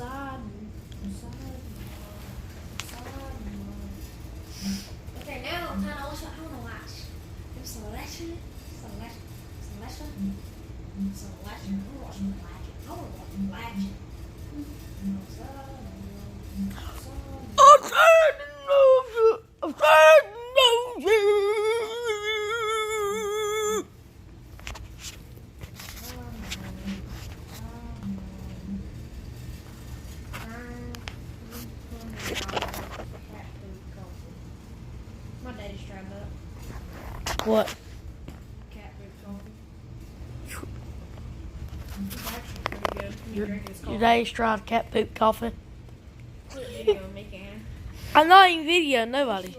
Okay, now kind of also I want to watch. There's selection. I want to watch Selection. My daddy's tried that. What? Cat food coffee. It's actually pretty good. You drink this coffee. Your daddy's tried cat poop coffee. Put a video of me, can. I'm not even videoing nobody.